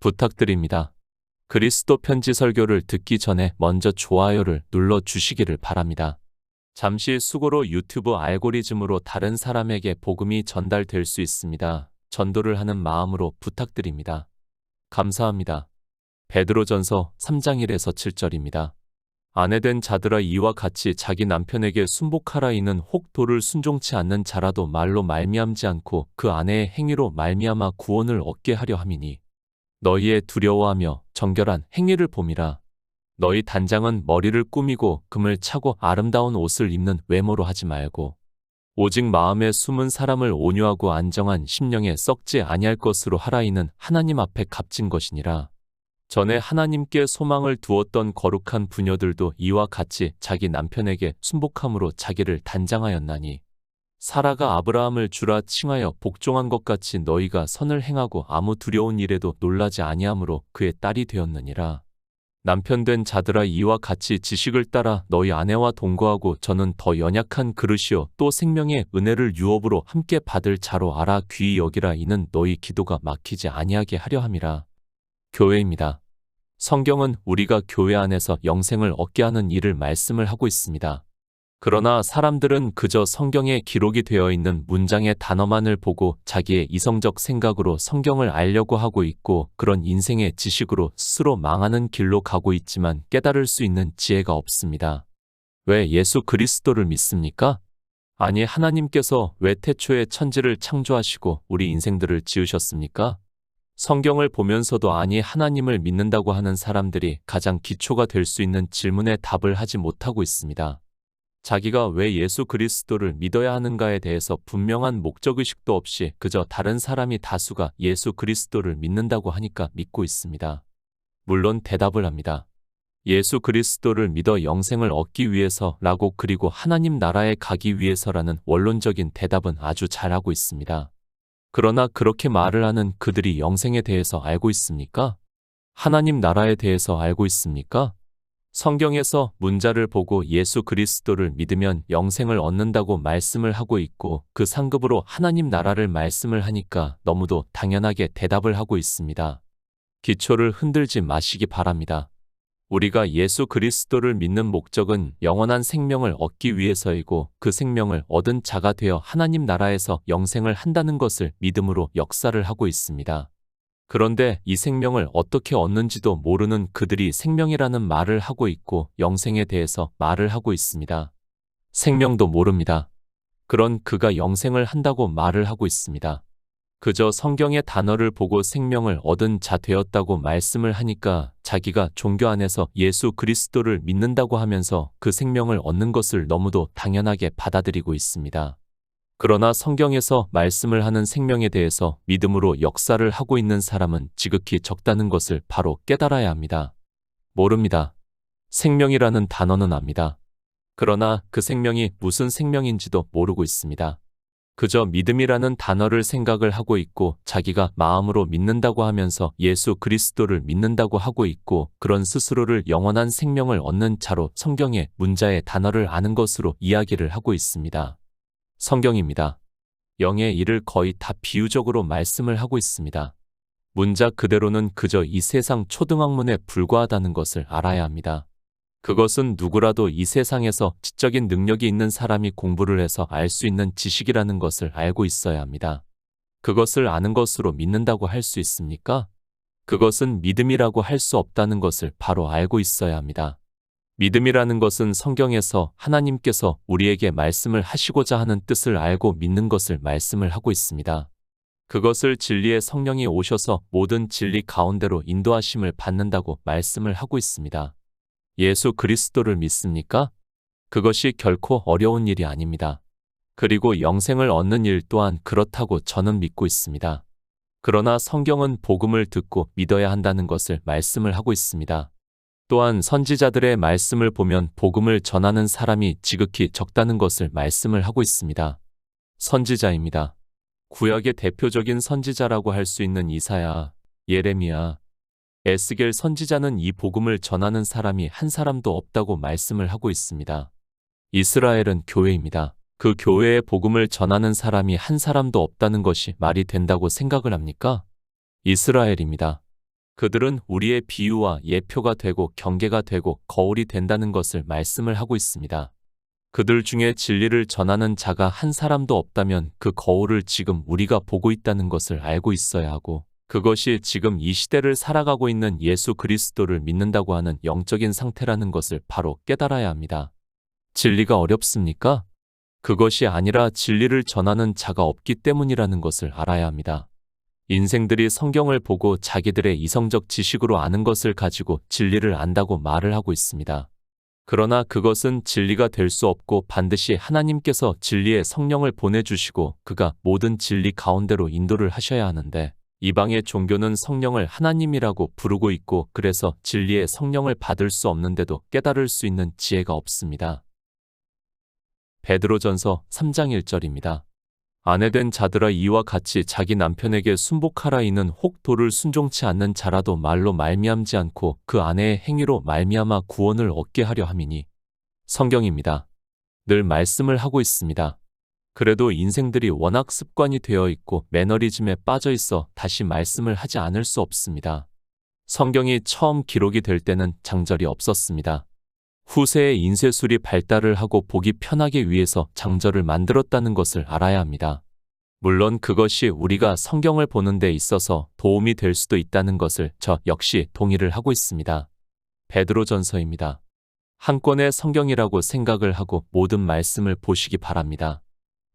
부탁드립니다. 그리스도 편지 설교를 듣기 전에 먼저 좋아요를 눌러 주시기를 바랍니다. 잠시 수고로 유튜브 알고리즘으로 다른 사람에게 복음이 전달될 수 있습니다. 전도를 하는 마음으로 부탁드립니다. 감사합니다. 베드로전서 3장 1에서 7절입니다. 아내된 자들아 이와 같이 자기 남편에게 순복하라. 이는 혹 도를 순종치 않는 자라도 말로 말미암지 않고 그 아내의 행위로 말미암아 구원을 얻게 하려 함이니 너희의 두려워하며 정결한 행위를 봄이라. 너희 단장은 머리를 꾸미고 금을 차고 아름다운 옷을 입는 외모로 하지 말고 오직 마음에 숨은 사람을 온유하고 안정한 심령에 썩지 아니할 것으로 하라. 이는 하나님 앞에 값진 것이니라. 전에 하나님께 소망을 두었던 거룩한 부녀들도 이와 같이 자기 남편에게 순복함으로 자기를 단장하였나니 사라가 아브라함을 주라 칭하여 복종한 것 같이 너희가 선을 행하고 아무 두려운 일에도 놀라지 아니하므로 그의 딸이 되었느니라. 남편된 자들아 이와 같이 지식을 따라 너희 아내와 동거하고 저는 더 연약한 그릇이요 또 생명의 은혜를 유업으로 함께 받을 자로 알아 귀히 여기라. 이는 너희 기도가 막히지 아니하게 하려 함이라. 교회입니다. 성경은 우리가 교회 안에서 영생을 얻게 하는 일을 말씀을 하고 있습니다. 그러나 사람들은 그저 성경에 기록이 되어 있는 문장의 단어만을 보고 자기의 이성적 생각으로 성경을 알려고 하고 있고 그런 인생의 지식으로 스스로 망하는 길로 가고 있지만 깨달을 수 있는 지혜가 없습니다. 왜 예수 그리스도를 믿습니까? 아니 하나님께서 왜 태초에 천지를 창조하시고 우리 인생들을 지으셨습니까? 성경을 보면서도 아니 하나님을 믿는다고 하는 사람들이 가장 기초가 될 수 있는 질문에 답을 하지 못하고 있습니다. 자기가 왜 예수 그리스도를 믿어야 하는가에 대해서 분명한 목적의식도 없이 그저 다른 사람이 다수가 예수 그리스도를 믿는다고 하니까 믿고 있습니다. 물론 대답을 합니다. 예수 그리스도를 믿어 영생을 얻기 위해서라고 그리고 하나님 나라에 가기 위해서라는 원론적인 대답은 아주 잘하고 있습니다. 그러나 그렇게 말을 하는 그들이 영생에 대해서 알고 있습니까? 하나님 나라에 대해서 알고 있습니까? 성경에서 문자를 보고 예수 그리스도를 믿으면 영생을 얻는다고 말씀을 하고 있고 그 상급으로 하나님 나라를 말씀을 하니까 너무도 당연하게 대답을 하고 있습니다. 기초를 흔들지 마시기 바랍니다. 우리가 예수 그리스도를 믿는 목적은 영원한 생명을 얻기 위해서이고 그 생명을 얻은 자가 되어 하나님 나라에서 영생을 한다는 것을 믿음으로 역사를 하고 있습니다. 그런데 이 생명을 어떻게 얻는지도 모르는 그들이 생명이라는 말을 하고 있고 영생에 대해서 말을 하고 있습니다. 생명도 모릅니다. 그런 그가 영생을 한다고 말을 하고 있습니다. 그저 성경의 단어를 보고 생명을 얻은 자 되었다고 말씀을 하니까 자기가 종교 안에서 예수 그리스도를 믿는다고 하면서 그 생명을 얻는 것을 너무도 당연하게 받아들이고 있습니다. 그러나 성경에서 말씀을 하는 생명에 대해서 믿음으로 역사를 하고 있는 사람은 지극히 적다는 것을 바로 깨달아야 합니다. 모릅니다. 생명이라는 단어는 압니다. 그러나 그 생명이 무슨 생명인지도 모르고 있습니다. 그저 믿음이라는 단어를 생각을 하고 있고 자기가 마음으로 믿는다고 하면서 예수 그리스도를 믿는다고 하고 있고 그런 스스로를 영원한 생명을 얻는 자로 성경의 문자의 단어를 아는 것으로 이야기를 하고 있습니다. 성경입니다. 영의 일을 거의 다 비유적으로 말씀을 하고 있습니다. 문자 그대로는 그저 이 세상 초등학문에 불과하다는 것을 알아야 합니다. 그것은 누구라도 이 세상에서 지적인 능력이 있는 사람이 공부를 해서 알 수 있는 지식이라는 것을 알고 있어야 합니다. 그것을 아는 것으로 믿는다고 할 수 있습니까? 그것은 믿음이라고 할 수 없다는 것을 바로 알고 있어야 합니다. 믿음이라는 것은 성경에서 하나님께서 우리에게 말씀을 하시고자 하는 뜻을 알고 믿는 것을 말씀을 하고 있습니다. 그것을 진리의 성령이 오셔서 모든 진리 가운데로 인도하심을 받는다고 말씀을 하고 있습니다. 예수 그리스도를 믿습니까? 그것이 결코 어려운 일이 아닙니다. 그리고 영생을 얻는 일 또한 그렇다고 저는 믿고 있습니다. 그러나 성경은 복음을 듣고 믿어야 한다는 것을 말씀을 하고 있습니다. 또한 선지자들의 말씀을 보면 복음을 전하는 사람이 지극히 적다는 것을 말씀을 하고 있습니다. 선지자입니다. 구약의 대표적인 선지자라고 할 수 있는 이사야, 예레미야, 에스겔 선지자는 이 복음을 전하는 사람이 한 사람도 없다고 말씀을 하고 있습니다. 이스라엘은 교회입니다. 그 교회의 복음을 전하는 사람이 한 사람도 없다는 것이 말이 된다고 생각을 합니까? 이스라엘입니다. 그들은 우리의 비유와 예표가 되고 경계가 되고 거울이 된다는 것을 말씀을 하고 있습니다. 그들 중에 진리를 전하는 자가 한 사람도 없다면 그 거울을 지금 우리가 보고 있다는 것을 알고 있어야 하고, 그것이 지금 이 시대를 살아가고 있는 예수 그리스도를 믿는다고 하는 영적인 상태라는 것을 바로 깨달아야 합니다. 진리가 어렵습니까? 그것이 아니라 진리를 전하는 자가 없기 때문이라는 것을 알아야 합니다. 인생들이 성경을 보고 자기들의 이성적 지식으로 아는 것을 가지고 진리를 안다고 말을 하고 있습니다. 그러나 그것은 진리가 될 수 없고 반드시 하나님께서 진리의 성령을 보내주시고 그가 모든 진리 가운데로 인도를 하셔야 하는데, 이방의 종교는 성령을 하나님이라고 부르고 있고 그래서 진리의 성령을 받을 수 없는데도 깨달을 수 있는 지혜가 없습니다. 베드로전서 3장 1절입니다. 아내된 자들아 이와 같이 자기 남편에게 순복하라. 이는 혹 도를 순종치 않는 자라도 말로 말미암지 않고 그 아내의 행위로 말미암아 구원을 얻게 하려 함이니. 성경입니다. 늘 말씀을 하고 있습니다. 그래도 인생들이 워낙 습관이 되어 있고 매너리즘에 빠져 있어 다시 말씀을 하지 않을 수 없습니다. 성경이 처음 기록이 될 때는 장절이 없었습니다. 후세에 인쇄술이 발달을 하고 보기 편하게 위해서 장절을 만들었다는 것을 알아야 합니다. 물론 그것이 우리가 성경을 보는 데 있어서 도움이 될 수도 있다는 것을 저 역시 동의를 하고 있습니다. 베드로전서입니다. 한 권의 성경이라고 생각을 하고 모든 말씀을 보시기 바랍니다.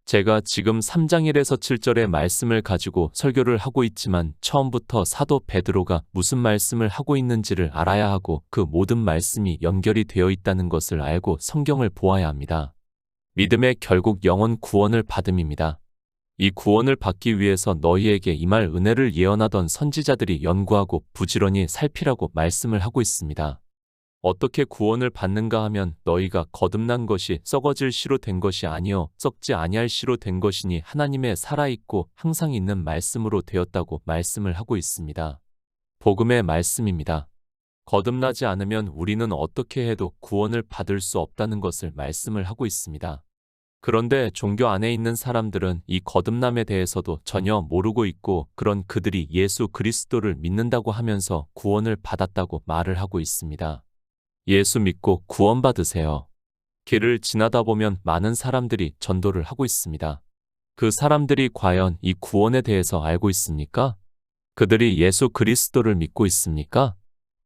제가 지금 3장 1에서 7절의 말씀을 가지고 설교를 하고 있지만 처음부터 사도 베드로가 무슨 말씀을 하고 있는지를 알아야 하고 그 모든 말씀이 연결이 되어 있다는 것을 알고 성경을 보아야 합니다. 믿음의 결국 영혼 구원을 받음입니다. 이 구원을 받기 위해서 너희에게 임할 은혜를 예언하던 선지자들이 연구하고 부지런히 살피라고 말씀을 하고 있습니다. 어떻게 구원을 받는가 하면 너희가 거듭난 것이 썩어질 씨로 된 것이 아니요 썩지 아니할 씨로 된 것이니 하나님의 살아있고 항상 있는 말씀으로 되었다고 말씀을 하고 있습니다. 복음의 말씀입니다. 거듭나지 않으면 우리는 어떻게 해도 구원을 받을 수 없다는 것을 말씀을 하고 있습니다. 그런데 종교 안에 있는 사람들은 이 거듭남에 대해서도 전혀 모르고 있고 그런 그들이 예수 그리스도를 믿는다고 하면서 구원을 받았다고 말을 하고 있습니다. 예수 믿고 구원받으세요. 길을 지나다 보면 많은 사람들이 전도를 하고 있습니다. 그 사람들이 과연 이 구원에 대해서 알고 있습니까? 그들이 예수 그리스도를 믿고 있습니까?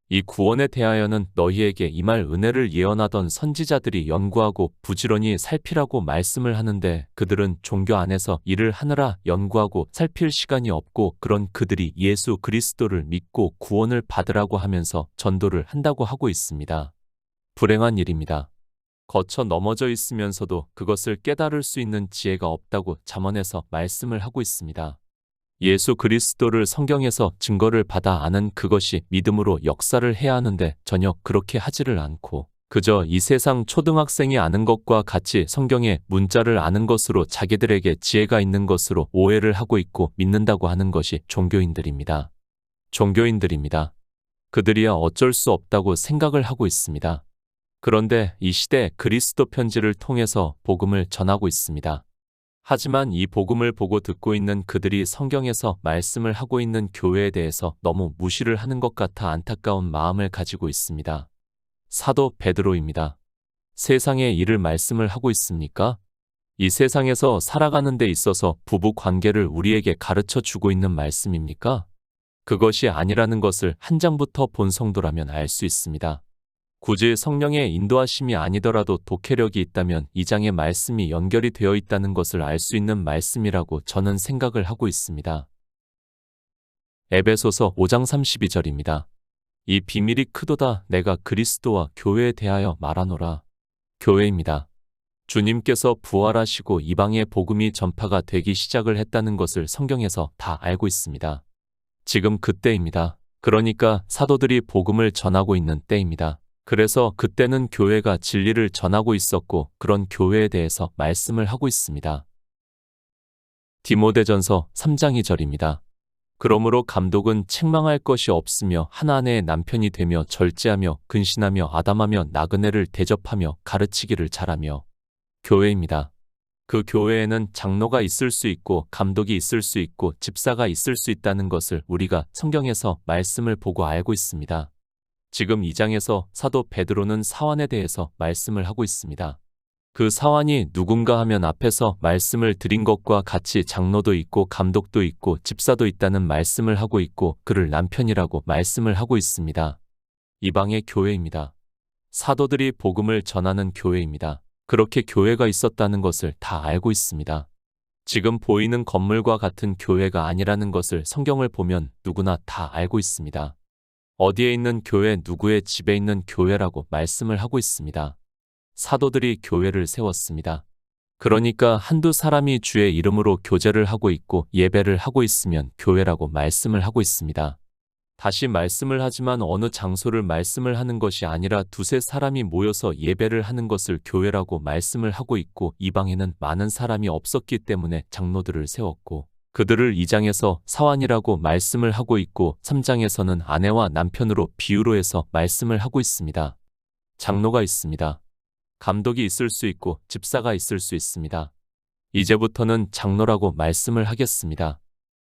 이 구원에 대하여는 너희에게 임할 은혜를 예언하던 선지자들이 연구하고 부지런히 살피라고 말씀을 하는데 그들은 종교 안에서 일을 하느라 연구하고 살필 시간이 없고 그런 그들이 예수 그리스도를 믿고 구원을 받으라고 하면서 전도를 한다고 하고 있습니다. 불행한 일입니다. 거쳐 넘어져 있으면서도 그것을 깨달을 수 있는 지혜가 없다고 잠언에서 말씀을 하고 있습니다. 예수 그리스도를 성경에서 증거를 받아 아는 그것이 믿음으로 역사를 해야 하는데 전혀 그렇게 하지를 않고 그저 이 세상 초등학생이 아는 것과 같이 성경의 문자를 아는 것으로 자기들에게 지혜가 있는 것으로 오해를 하고 있고 믿는다고 하는 것이 종교인들입니다. 종교인들입니다. 그들이야 어쩔 수 없다고 생각을 하고 있습니다. 그런데 이 시대 그리스도 편지를 통해서 복음을 전하고 있습니다. 하지만 이 복음을 보고 듣고 있는 그들이 성경에서 말씀을 하고 있는 교회에 대해서 너무 무시를 하는 것 같아 안타까운 마음을 가지고 있습니다. 사도 베드로입니다. 세상의 일을 말씀을 하고 있습니까? 이 세상에서 살아가는 데 있어서 부부 관계를 우리에게 가르쳐 주고 있는 말씀입니까? 그것이 아니라는 것을 한 장부터 본 성도라면 알 수 있습니다. 굳이 성령의 인도하심이 아니더라도 독해력이 있다면 이 장의 말씀이 연결이 되어 있다는 것을 알 수 있는 말씀이라고 저는 생각을 하고 있습니다. 에베소서 5장 32절입니다. 이 비밀이 크도다 내가 그리스도와 교회에 대하여 말하노라. 교회입니다. 주님께서 부활하시고 이방의 복음이 전파가 되기 시작을 했다는 것을 성경에서 다 알고 있습니다. 지금 그때입니다. 그러니까 사도들이 복음을 전하고 있는 때입니다. 그래서 그때는 교회가 진리를 전하고 있었고 그런 교회에 대해서 말씀을 하고 있습니다. 디모데전서 3장 2절입니다. 그러므로 감독은 책망할 것이 없으며 한 아내의 남편이 되며 절제하며 근신하며 아담하며 나그네를 대접하며 가르치기를 잘하며. 교회입니다. 그 교회에는 장로가 있을 수 있고 감독이 있을 수 있고 집사가 있을 수 있다는 것을 우리가 성경에서 말씀을 보고 알고 있습니다. 지금 2장에서 사도 베드로는 사환에 대해서 말씀을 하고 있습니다. 그 사환이 누군가 하면 앞에서 말씀을 드린 것과 같이 장로도 있고 감독도 있고 집사도 있다는 말씀을 하고 있고 그를 남편이라고 말씀을 하고 있습니다. 이방의 교회입니다. 사도들이 복음을 전하는 교회입니다. 그렇게 교회가 있었다는 것을 다 알고 있습니다. 지금 보이는 건물과 같은 교회가 아니라는 것을 성경을 보면 누구나 다 알고 있습니다. 어디에 있는 교회, 누구의 집에 있는 교회라고 말씀을 하고 있습니다. 사도들이 교회를 세웠습니다. 그러니까 한두 사람이 주의 이름으로 교제를 하고 있고 예배를 하고 있으면 교회라고 말씀을 하고 있습니다. 다시 말씀을 하지만 어느 장소를 말씀을 하는 것이 아니라 두세 사람이 모여서 예배를 하는 것을 교회라고 말씀을 하고 있고 이방에는 많은 사람이 없었기 때문에 장로들을 세웠고 그들을 2장에서 사환이라고 말씀을 하고 있고 3장에서는 아내와 남편으로 비유로 해서 말씀을 하고 있습니다. 장로가 있습니다. 감독이 있을 수 있고 집사가 있을 수 있습니다. 이제부터는 장로라고 말씀을 하겠습니다.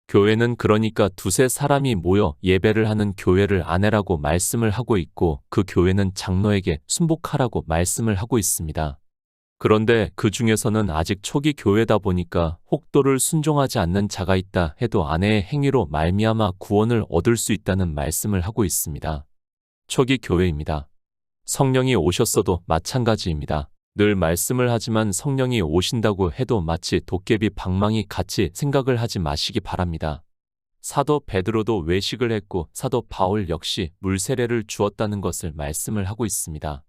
교회는 그러니까 두세 사람이 모여 예배를 하는 교회를 아내라고 말씀을 하고 있고 그 교회는 장로에게 순복하라고 말씀을 하고 있습니다. 그런데 그 중에서는 아직 초기 교회다 보니까 혹도를 순종하지 않는 자가 있다 해도 아내의 행위로 말미암아 구원을 얻을 수 있다는 말씀을 하고 있습니다. 초기 교회입니다. 성령이 오셨어도 마찬가지입니다. 늘 말씀을 하지만 성령이 오신다고 해도 마치 도깨비 방망이 같이 생각을 하지 마시기 바랍니다. 사도 베드로도 외식을 했고 사도 바울 역시 물세례를 주었다는 것을 말씀을 하고 있습니다.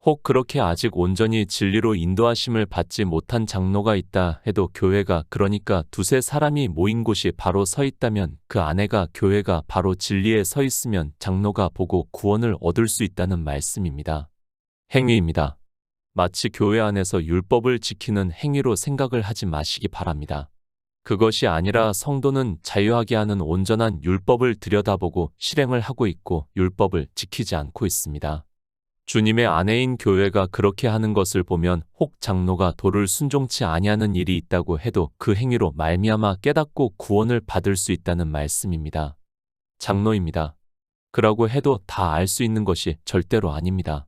혹 그렇게 아직 온전히 진리로 인도하심을 받지 못한 장로가 있다 해도 교회가 그러니까 두세 사람이 모인 곳이 바로 서 있다면 그 안에가 교회가 바로 진리에 서 있으면 장로가 보고 구원을 얻을 수 있다는 말씀입니다. 행위입니다. 마치 교회 안에서 율법을 지키는 행위로 생각을 하지 마시기 바랍니다. 그것이 아니라 성도는 자유하게 하는 온전한 율법을 들여다보고 실행을 하고 있고 율법을 지키지 않고 있습니다. 주님의 아내인 교회가 그렇게 하는 것을 보면 혹 장로가 도를 순종치 아니하는 일이 있다고 해도 그 행위로 말미암아 깨닫고 구원을 받을 수 있다는 말씀입니다. 장로입니다. 그라고 해도 다 알 수 있는 것이 절대로 아닙니다.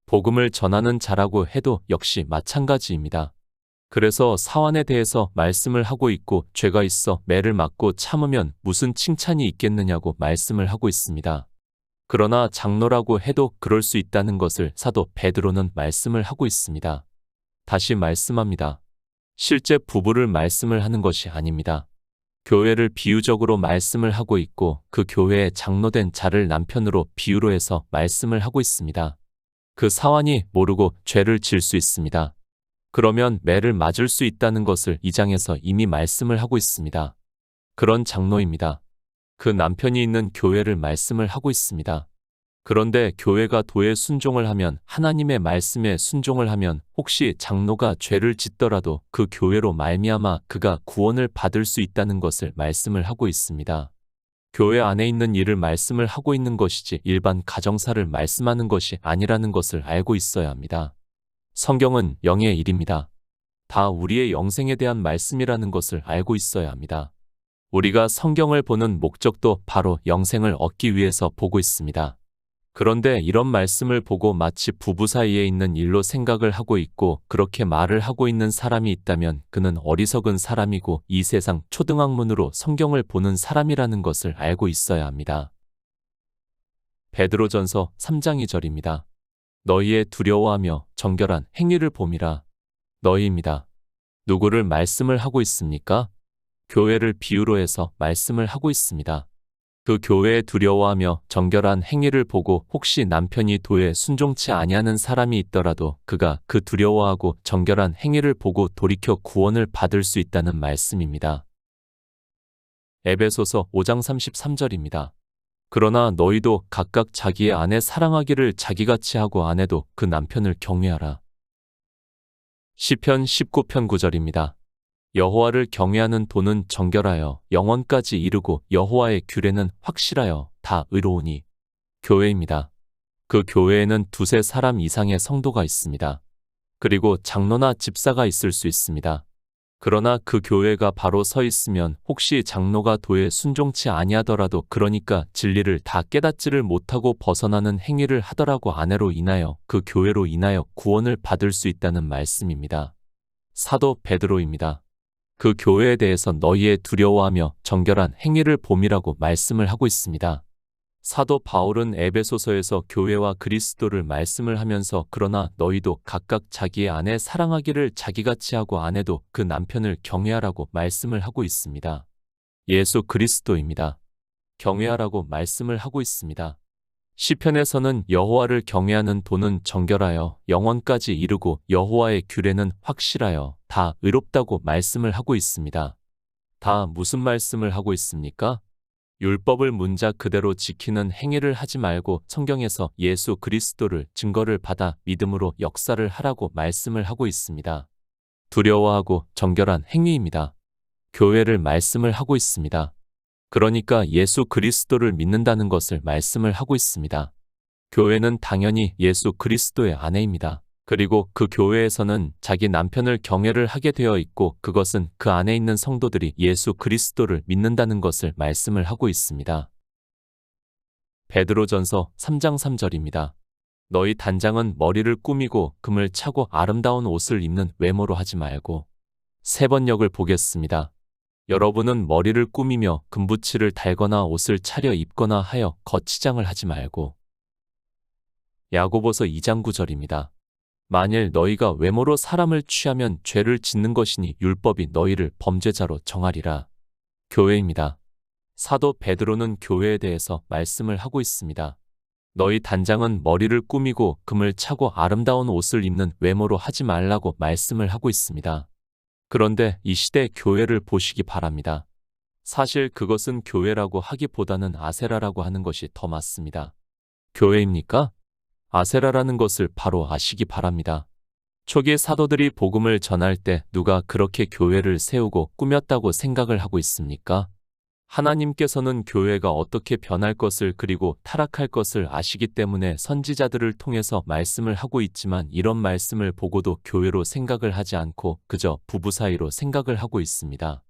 복음을 전하는 자라고 해도 역시 마찬가지입니다. 그래서 사환에 대해서 말씀을 하고 있고 죄가 있어 매를 맞고 참으면 무슨 칭찬이 있겠느냐고 말씀을 하고 있습니다. 그러나 장로라고 해도 그럴 수 있다는 것을 사도 베드로는 말씀을 하고 있습니다. 다시 말씀합니다. 실제 부부를 말씀을 하는 것이 아닙니다. 교회를 비유적으로 말씀을 하고 있고 그 교회에 장로된 자를 남편으로 비유로 해서 말씀을 하고 있습니다. 그 사환이 모르고 죄를 질 수 있습니다. 그러면 매를 맞을 수 있다는 것을 2장에서 이미 말씀을 하고 있습니다. 그런 장로입니다. 그 남편이 있는 교회를 말씀을 하고 있습니다. 그런데 교회가 도에 순종을 하면 하나님의 말씀에 순종을 하면 혹시 장로가 죄를 짓더라도 그 교회로 말미암아 그가 구원을 받을 수 있다는 것을 말씀을 하고 있습니다. 교회 안에 있는 일을 말씀을 하고 있는 것이지 일반 가정사를 말씀하는 것이 아니라는 것을 알고 있어야 합니다. 성경은 영의 일입니다. 다 우리의 영생에 대한 말씀이라는 것을 알고 있어야 합니다. 우리가 성경을 보는 목적도 바로 영생을 얻기 위해서 보고 있습니다. 그런데 이런 말씀을 보고 마치 부부 사이에 있는 일로 생각을 하고 있고 그렇게 말을 하고 있는 사람이 있다면 그는 어리석은 사람이고 이 세상 초등학문으로 성경을 보는 사람이라는 것을 알고 있어야 합니다. 베드로전서 3장 2절입니다. 너희의 두려워하며 정결한 행위를 봄이라. 너희입니다. 누구를 말씀을 하고 있습니까? 교회를 비유로 해서 말씀을 하고 있습니다. 그 교회에 두려워하며 정결한 행위를 보고 혹시 남편이 도에 순종치 아니하는 사람이 있더라도 그가 그 두려워하고 정결한 행위를 보고 돌이켜 구원을 받을 수 있다는 말씀입니다. 에베소서 5장 33절입니다. 그러나 너희도 각각 자기의 아내 사랑하기를 자기같이 하고 아내도 그 남편을 경외하라. 시편 19편 9절입니다. 여호와를 경외하는 도는 정결하여 영원까지 이르고 여호와의 규례는 확실하여 다 의로우니. 교회입니다. 그 교회에는 두세 사람 이상의 성도가 있습니다. 그리고 장로나 집사가 있을 수 있습니다. 그러나 그 교회가 바로 서 있으면 혹시 장로가 도에 순종치 아니하더라도 그러니까 진리를 다 깨닫지를 못하고 벗어나는 행위를 하더라고 아내로 인하여 그 교회로 인하여 구원을 받을 수 있다는 말씀입니다. 사도 베드로입니다. 그 교회에 대해서 너희의 두려워하며 정결한 행위를 봄이라고 말씀을 하고 있습니다. 사도 바울은 에베소서에서 교회와 그리스도를 말씀을 하면서 그러나 너희도 각각 자기의 아내 사랑하기를 자기같이 하고 아내도 그 남편을 경외하라고 말씀을 하고 있습니다. 예수 그리스도입니다. 경외하라고 말씀을 하고 있습니다. 시편에서는 여호와를 경외하는 도는 정결하여 영원까지 이르고 여호와의 규례는 확실하여 다 의롭다고 말씀을 하고 있습니다. 다 무슨 말씀을 하고 있습니까? 율법을 문자 그대로 지키는 행위를 하지 말고 성경에서 예수 그리스도를 증거를 받아 믿음으로 역사를 하라고 말씀을 하고 있습니다. 두려워하고 정결한 행위입니다. 교회를 말씀을 하고 있습니다. 그러니까 예수 그리스도를 믿는다는 것을 말씀을 하고 있습니다. 교회는 당연히 예수 그리스도의 아내입니다. 그리고 그 교회에서는 자기 남편을 경외를 하게 되어 있고 그것은 그 안에 있는 성도들이 예수 그리스도를 믿는다는 것을 말씀을 하고 있습니다. 베드로전서 3장 3절입니다. 너희 단장은 머리를 꾸미고 금을 차고 아름다운 옷을 입는 외모로 하지 말고 3번역을 보겠습니다. 여러분은 머리를 꾸미며 금붙이를 달거나 옷을 차려 입거나 하여 거치장을 하지 말고 야고보서 2장 9절입니다. 만일 너희가 외모로 사람을 취하면 죄를 짓는 것이니 율법이 너희를 범죄자로 정하리라. 교회입니다. 사도 베드로는 교회에 대해서 말씀을 하고 있습니다. 너희 단장은 머리를 꾸미고 금을 차고 아름다운 옷을 입는 외모로 하지 말라고 말씀을 하고 있습니다. 그런데 이 시대 교회를 보시기 바랍니다. 사실 그것은 교회라고 하기보다는 아세라라고 하는 것이 더 맞습니다. 교회입니까? 아세라라는 것을 바로 아시기 바랍니다. 초기 사도들이 복음을 전할 때 누가 그렇게 교회를 세우고 꾸몄다고 생각을 하고 있습니까? 하나님께서는 교회가 어떻게 변할 것을 그리고 타락할 것을 아시기 때문에 선지자들을 통해서 말씀을 하고 있지만 이런 말씀을 보고도 교회로 생각을 하지 않고 그저 부부 사이로 생각을 하고 있습니다.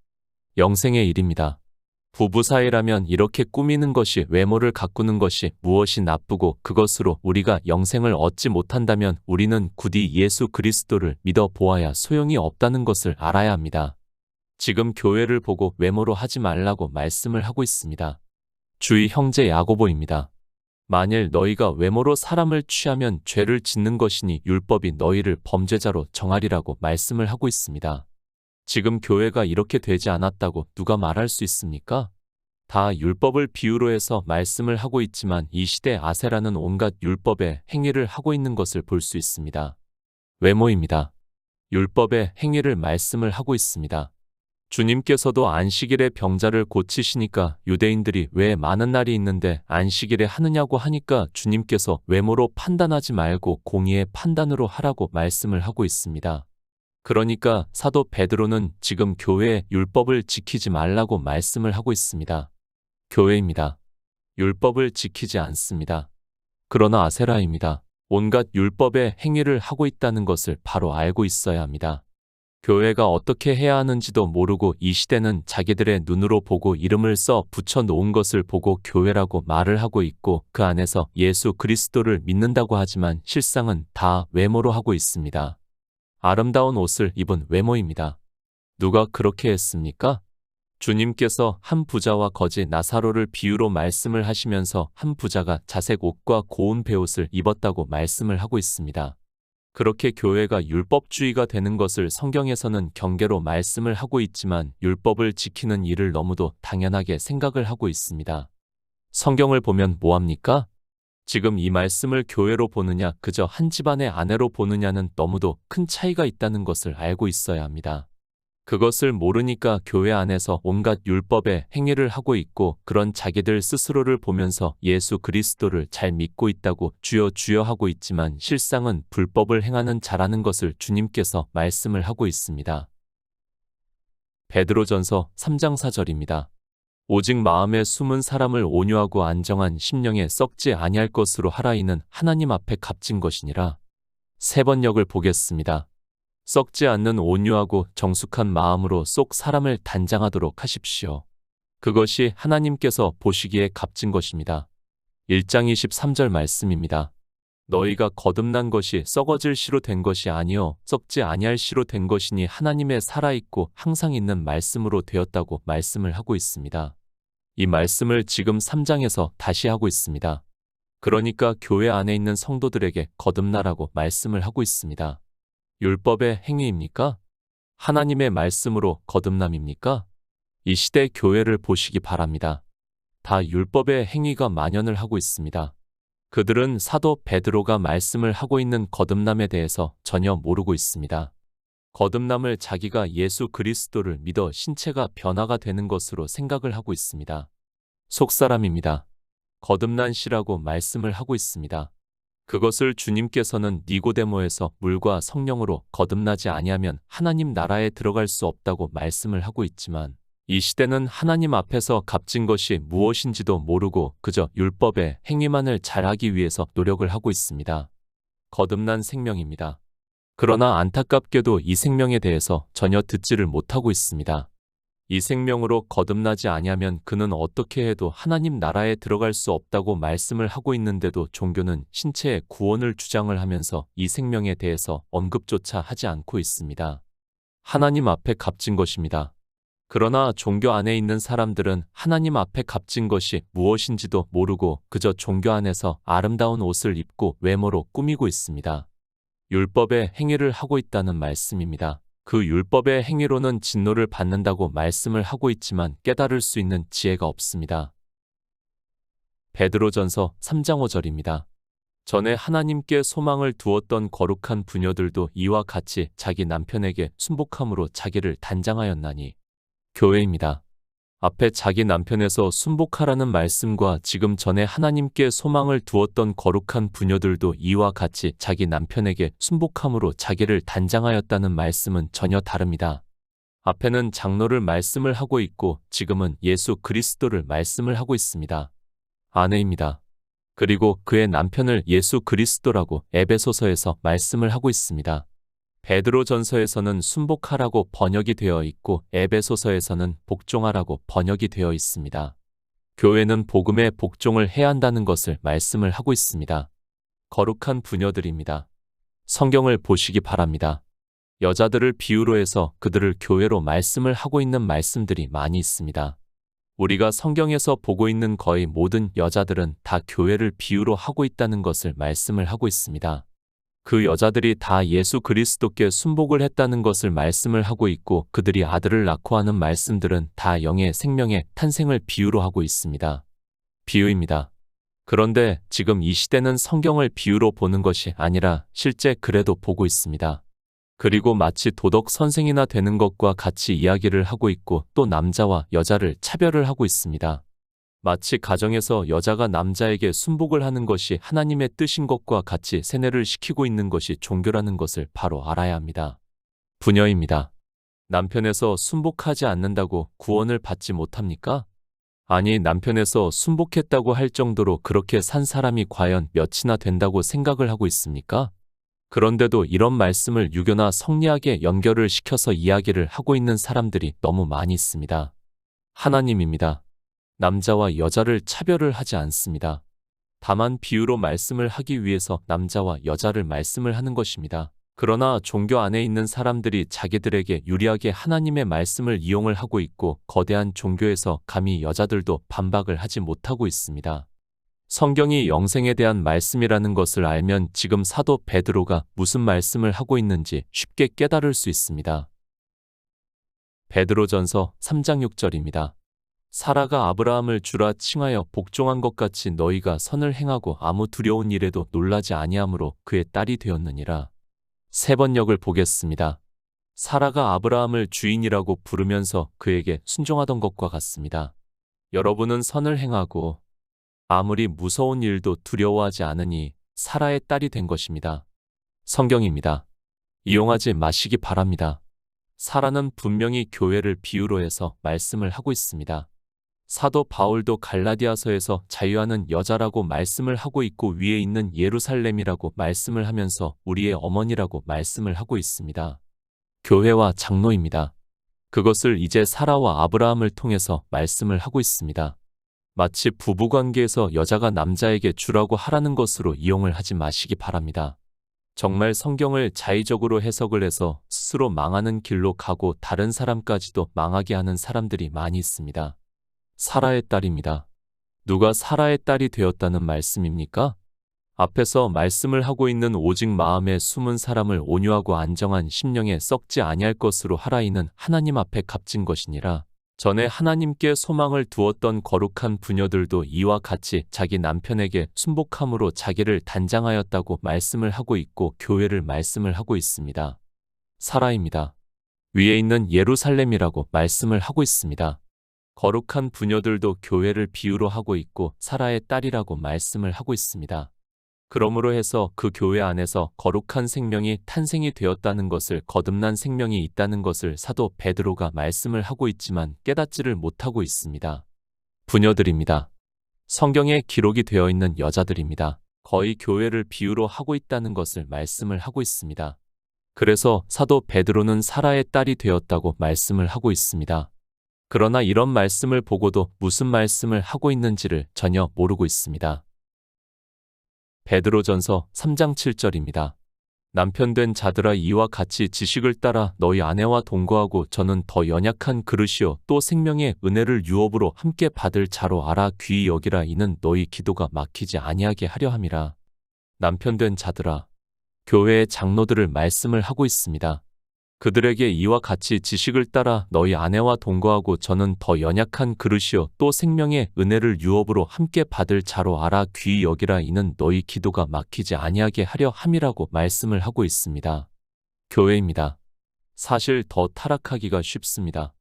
영생의 일입니다. 부부 사이라면 이렇게 꾸미는 것이 외모를 가꾸는 것이 무엇이 나쁘고 그것으로 우리가 영생을 얻지 못한다면 우리는 굳이 예수 그리스도를 믿어 보아야 소용이 없다는 것을 알아야 합니다. 지금 교회를 보고 외모로 하지 말라고 말씀을 하고 있습니다. 주의 형제 야고보입니다. 만일 너희가 외모로 사람을 취하면 죄를 짓는 것이니 율법이 너희를 범죄자로 정하리라고 말씀을 하고 있습니다. 지금 교회가 이렇게 되지 않았다고 누가 말할 수 있습니까? 다 율법을 비유로 해서 말씀을 하고 있지만 이 시대 아세라는 온갖 율법의 행위를 하고 있는 것을 볼 수 있습니다. 외모입니다. 율법의 행위를 말씀을 하고 있습니다. 주님께서도 안식일에 병자를 고치시니까 유대인들이 왜 많은 날이 있는데 안식일에 하느냐고 하니까 주님께서 외모로 판단하지 말고 공의의 판단으로 하라고 말씀을 하고 있습니다. 그러니까 사도 베드로는 지금 교회의 율법을 지키지 말라고 말씀을 하고 있습니다. 교회입니다. 율법을 지키지 않습니다. 그러나 아세라입니다. 온갖 율법의 행위를 하고 있다는 것을 바로 알고 있어야 합니다. 교회가 어떻게 해야 하는지도 모르고 이 시대는 자기들의 눈으로 보고 이름을 써 붙여 놓은 것을 보고 교회라고 말을 하고 있고 그 안에서 예수 그리스도를 믿는다고 하지만 실상은 다 외모로 하고 있습니다. 아름다운 옷을 입은 외모입니다. 누가 그렇게 했습니까? 주님께서 한 부자와 거지 나사로를 비유로 말씀을 하시면서 한 부자가 자색 옷과 고운 베옷을 입었다고 말씀을 하고 있습니다. 그렇게 교회가 율법주의가 되는 것을 성경에서는 경계로 말씀을 하고 있지만 율법을 지키는 일을 너무도 당연하게 생각을 하고 있습니다. 성경을 보면 뭐합니까? 지금 이 말씀을 교회로 보느냐 그저 한 집안의 아내로 보느냐는 너무도 큰 차이가 있다는 것을 알고 있어야 합니다. 그것을 모르니까 교회 안에서 온갖 율법의 행위를 하고 있고 그런 자기들 스스로를 보면서 예수 그리스도를 잘 믿고 있다고 주여 주여 하고 있지만 실상은 불법을 행하는 자라는 것을 주님께서 말씀을 하고 있습니다. 베드로전서 3장 4절입니다. 오직 마음에 숨은 사람을 온유하고 안정한 심령에 썩지 아니할 것으로 하라 이는 하나님 앞에 값진 것이니라. 세 번역을 보겠습니다. 썩지 않는 온유하고 정숙한 마음으로 속 사람을 단장하도록 하십시오. 그것이 하나님께서 보시기에 값진 것입니다. 1장 23절 말씀입니다. 너희가 거듭난 것이 썩어질 씨로 된 것이 아니요 썩지 아니할 씨로 된 것이니 하나님의 살아있고 항상 있는 말씀으로 되었다고 말씀을 하고 있습니다. 이 말씀을 지금 3장에서 다시 하고 있습니다. 그러니까 교회 안에 있는 성도들에게 거듭나라고 말씀을 하고 있습니다. 율법의 행위입니까? 하나님의 말씀으로 거듭남입니까? 이 시대 교회를 보시기 바랍니다. 다 율법의 행위가 만연을 하고 있습니다. 그들은 사도 베드로가 말씀을 하고 있는 거듭남에 대해서 전혀 모르고 있습니다. 거듭남을 자기가 예수 그리스도를 믿어 신체가 변화가 되는 것으로 생각을 하고 있습니다. 속사람입니다. 거듭난 씨라고 말씀을 하고 있습니다. 그것을 주님께서는 니고데모에서 물과 성령으로 거듭나지 아니하면 하나님 나라에 들어갈 수 없다고 말씀을 하고 있지만 이 시대는 하나님 앞에서 값진 것이 무엇인지도 모르고 그저 율법의 행위만을 잘하기 위해서 노력을 하고 있습니다. 거듭난 생명입니다. 그러나 안타깝게도 이 생명에 대해서 전혀 듣지를 못하고 있습니다. 이 생명으로 거듭나지 아니하면 그는 어떻게 해도 하나님 나라에 들어갈 수 없다고 말씀을 하고 있는데도 종교는 신체의 구원을 주장을 하면서 이 생명에 대해서 언급조차 하지 않고 있습니다. 하나님 앞에 값진 것입니다. 그러나 종교 안에 있는 사람들은 하나님 앞에 값진 것이 무엇인지도 모르고 그저 종교 안에서 아름다운 옷을 입고 외모로 꾸미고 있습니다. 율법의 행위를 하고 있다는 말씀입니다. 그 율법의 행위로는 진노를 받는다고 말씀을 하고 있지만 깨달을 수 있는 지혜가 없습니다. 베드로전서 3장 5절입니다. 전에 하나님께 소망을 두었던 거룩한 부녀들도 이와 같이 자기 남편에게 순복함으로 자기를 단장하였나니 교회입니다. 앞에 자기 남편에서 순복하라는 말씀과 지금 전에 하나님께 소망을 두었던 거룩한 부녀들도 이와 같이 자기 남편에게 순복함으로 자기를 단장하였다는 말씀은 전혀 다릅니다. 앞에는 장로를 말씀을 하고 있고 지금은 예수 그리스도를 말씀을 하고 있습니다. 아내입니다. 그리고 그의 남편을 예수 그리스도라고 에베소서에서 말씀을 하고 있습니다. 베드로전서에서는 순복하라고 번역이 되어 있고 에베소서에서는 복종하라고 번역이 되어 있습니다. 교회는 복음에 복종을 해야 한다는 것을 말씀을 하고 있습니다. 거룩한 부녀들입니다. 성경을 보시기 바랍니다. 여자들을 비유로 해서 그들을 교회로 말씀을 하고 있는 말씀들이 많이 있습니다. 우리가 성경에서 보고 있는 거의 모든 여자들은 다 교회를 비유로 하고 있다는 것을 말씀을 하고 있습니다. 그 여자들이 다 예수 그리스도께 순복을 했다는 것을 말씀을 하고 있고 그들이 아들을 낳고 하는 말씀들은 다 영의 생명의 탄생을 비유로 하고 있습니다. 비유입니다. 그런데 지금 이 시대는 성경을 비유로 보는 것이 아니라 실제 그래도 보고 있습니다. 그리고 마치 도덕 선생이나 되는 것과 같이 이야기를 하고 있고 또 남자와 여자를 차별을 하고 있습니다. 마치 가정에서 여자가 남자에게 순복을 하는 것이 하나님의 뜻인 것과 같이 세뇌를 시키고 있는 것이 종교라는 것을 바로 알아야 합니다. 부녀입니다. 남편에서 순복하지 않는다고 구원을 받지 못합니까? 아니, 남편에서 순복했다고 할 정도로 그렇게 산 사람이 과연 몇이나 된다고 생각을 하고 있습니까? 그런데도 이런 말씀을 유교나 성리학에 연결을 시켜서 이야기를 하고 있는 사람들이 너무 많이 있습니다. 하나님입니다. 남자와 여자를 차별을 하지 않습니다. 다만 비유로 말씀을 하기 위해서 남자와 여자를 말씀을 하는 것입니다. 그러나 종교 안에 있는 사람들이 자기들에게 유리하게 하나님의 말씀을 이용을 하고 있고 거대한 종교에서 감히 여자들도 반박을 하지 못하고 있습니다. 성경이 영생에 대한 말씀이라는 것을 알면 지금 사도 베드로가 무슨 말씀을 하고 있는지 쉽게 깨달을 수 있습니다. 베드로전서 3장 6절입니다. 사라가 아브라함을 주라 칭하여 복종한 것 같이 너희가 선을 행하고 아무 두려운 일에도 놀라지 아니하므로 그의 딸이 되었느니라. 세 번역을 보겠습니다. 사라가 아브라함을 주인이라고 부르면서 그에게 순종하던 것과 같습니다. 여러분은 선을 행하고 아무리 무서운 일도 두려워하지 않으니 사라의 딸이 된 것입니다. 성경입니다. 이용하지 마시기 바랍니다. 사라는 분명히 교회를 비유로 해서 말씀을 하고 있습니다. 사도 바울도 갈라디아서에서 자유하는 여자라고 말씀을 하고 있고 위에 있는 예루살렘이라고 말씀을 하면서 우리의 어머니라고 말씀을 하고 있습니다. 교회와 장로입니다. 그것을 이제 사라와 아브라함을 통해서 말씀을 하고 있습니다. 마치 부부관계에서 여자가 남자에게 주라고 하라는 것으로 이용을 하지 마시기 바랍니다. 정말 성경을 자의적으로 해석을 해서 스스로 망하는 길로 가고 다른 사람까지도 망하게 하는 사람들이 많이 있습니다. 사라의 딸입니다. 누가 사라의 딸이 되었다는 말씀입니까? 앞에서 말씀을 하고 있는 오직 마음에 숨은 사람을 온유하고 안정한 심령에 썩지 아니할 것으로 하라 이는 하나님 앞에 값진 것이니라. 전에 하나님께 소망을 두었던 거룩한 부녀들도 이와 같이 자기 남편에게 순복함으로 자기를 단장하였다고 말씀을 하고 있고 교회를 말씀을 하고 있습니다. 사라입니다. 위에 있는 예루살렘이라고 말씀을 하고 있습니다. 거룩한 부녀들도 교회를 비유로 하고 있고 사라의 딸이라고 말씀을 하고 있습니다. 그러므로 해서 그 교회 안에서 거룩한 생명이 탄생이 되었다는 것을 거듭난 생명이 있다는 것을 사도 베드로가 말씀을 하고 있지만 깨닫지를 못하고 있습니다. 부녀들입니다. 성경에 기록이 되어 있는 여자들입니다. 거의 교회를 비유로 하고 있다는 것을 말씀을 하고 있습니다. 그래서 사도 베드로는 사라의 딸이 되었다고 말씀을 하고 있습니다. 그러나 이런 말씀을 보고도 무슨 말씀을 하고 있는지를 전혀 모르고 있습니다. 베드로전서 3장 7절입니다. 남편된 자들아 이와 같이 지식을 따라 너희 아내와 동거하고 저는 더 연약한 그릇이요 또 생명의 은혜를 유업으로 함께 받을 자로 알아 귀히 여기라 이는 너희 기도가 막히지 아니하게 하려 함이라. 남편된 자들아, 교회의 장로들을 말씀을 하고 있습니다. 그들에게 이와 같이 지식을 따라 너희 아내와 동거하고 저는 더 연약한 그릇이요 또 생명의 은혜를 유업으로 함께 받을 자로 알아 귀히 여기라 이는 너희 기도가 막히지 아니하게 하려 함이라고 말씀을 하고 있습니다. 교회입니다. 사실 더 타락하기가 쉽습니다.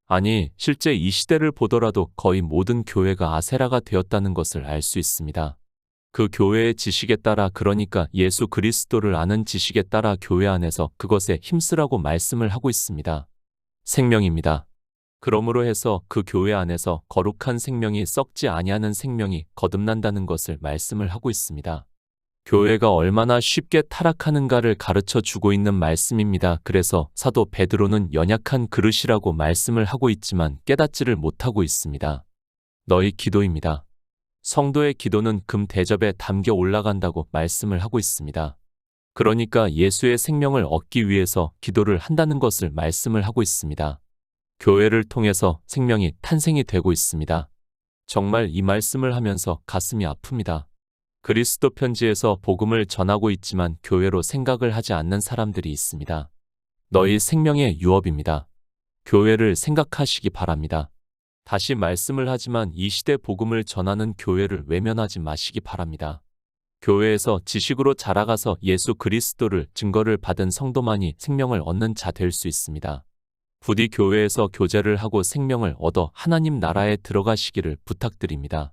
아니, 실제 이 시대를 보더라도 거의 모든 교회가 아세라가 되었다는 것을 알 수 있습니다. 그 교회의 지식에 따라 그러니까 예수 그리스도를 아는 지식에 따라 교회 안에서 그것에 힘쓰라고 말씀을 하고 있습니다. 생명입니다. 그러므로 해서 그 교회 안에서 거룩한 생명이 썩지 아니하는 생명이 거듭난다는 것을 말씀을 하고 있습니다. 교회가 얼마나 쉽게 타락하는가를 가르쳐 주고 있는 말씀입니다. 그래서 사도 베드로는 연약한 그릇이라고 말씀을 하고 있지만 깨닫지를 못하고 있습니다. 너희 기도입니다. 성도의 기도는 금 대접에 담겨 올라간다고 말씀을 하고 있습니다. 그러니까 예수의 생명을 얻기 위해서 기도를 한다는 것을 말씀을 하고 있습니다. 교회를 통해서 생명이 탄생이 되고 있습니다. 정말 이 말씀을 하면서 가슴이 아픕니다. 그리스도 편지에서 복음을 전하고 있지만 교회로 생각을 하지 않는 사람들이 있습니다. 너희 생명의 유업입니다. 교회를 생각하시기 바랍니다. 다시 말씀을 하지만 이 시대 복음을 전하는 교회를 외면하지 마시기 바랍니다. 교회에서 지식으로 자라가서 예수 그리스도를 증거를 받은 성도만이 생명을 얻는 자 될 수 있습니다. 부디 교회에서 교제를 하고 생명을 얻어 하나님 나라에 들어가시기를 부탁드립니다.